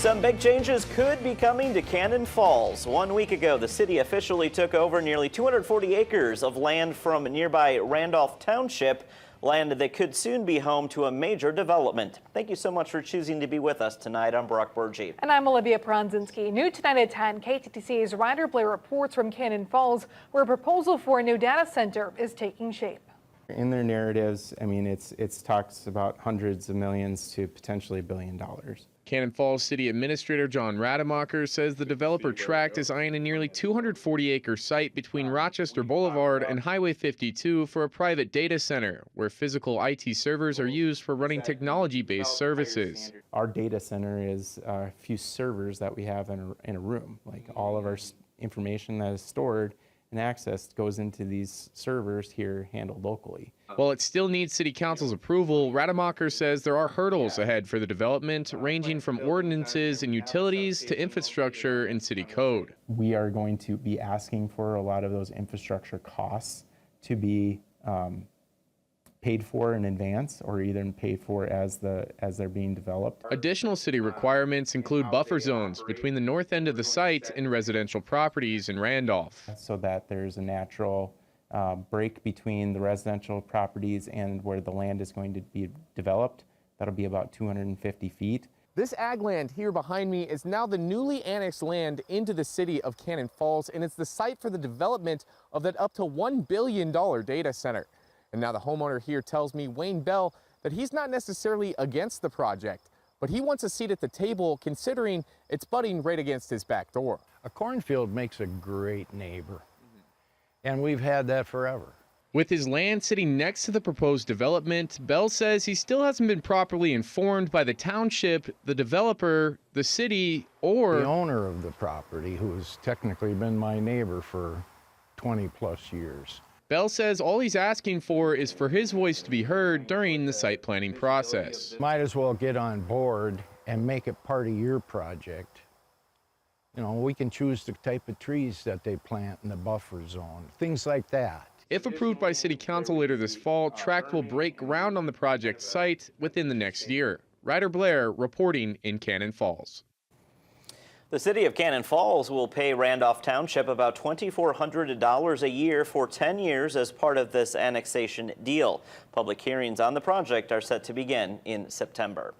Some big changes could be coming to Cannon Falls. 1 week ago, the city officially took over nearly 240 acres of land from nearby Randolph Township, land that could soon be home to a major development. Thank you so much for choosing to be with us tonight. I'm Brock Burgee. And I'm Olivia Pronzinski. New tonight at 10, KTTC's Ryder Blair reports from Cannon Falls, where a proposal for a new data center is taking shape. In their narratives, I mean, it's talks about hundreds of millions to potentially $1 billion. Cannon Falls City Administrator John Rademacher says the developer Tract is eyeing a nearly 240-acre site between Rochester Boulevard and Highway 52 for a private data center, where physical IT servers are used for running technology-based services. Our data center is a few servers that we have in a room. Like all of our information that is stored and accessed goes into these servers here handled locally. While it still needs City Council's approval, Rademacher says there are hurdles ahead for the development, ranging from ordinances and utilities to infrastructure and city code. We are going to be asking for a lot of those infrastructure costs to be paid for in advance or even paid for as they're being developed. Additional city requirements include buffer zones between the north end of the site and residential properties in Randolph, so that there's a natural break between the residential properties and where the land is going to be developed. That'll be about 250 feet. This ag land here behind me is now the newly annexed land into the city of Cannon Falls, and it's the site for the development of that up to $1 billion data center. And now the homeowner here tells me, Wayne Bell, that he's not necessarily against the project, but he wants a seat at the table considering it's butting right against his back door. A cornfield makes a great neighbor, and we've had that forever. With his land sitting next to the proposed development, Bell says he still hasn't been properly informed by the township, the developer, the city, or the owner of the property, who has technically been my neighbor for 20+ years. Bell says all he's asking for is for his voice to be heard during the site planning process. Might as well get on board and make it part of your project. You know, we can choose the type of trees that they plant in the buffer zone, things like that. If approved by City Council later this fall, Tract will break ground on the project site within the next year. Ryder Blair reporting in Cannon Falls. The city of Cannon Falls will pay Randolph Township about $2,400 a year for 10 years as part of this annexation deal. Public hearings on the project are set to begin in September.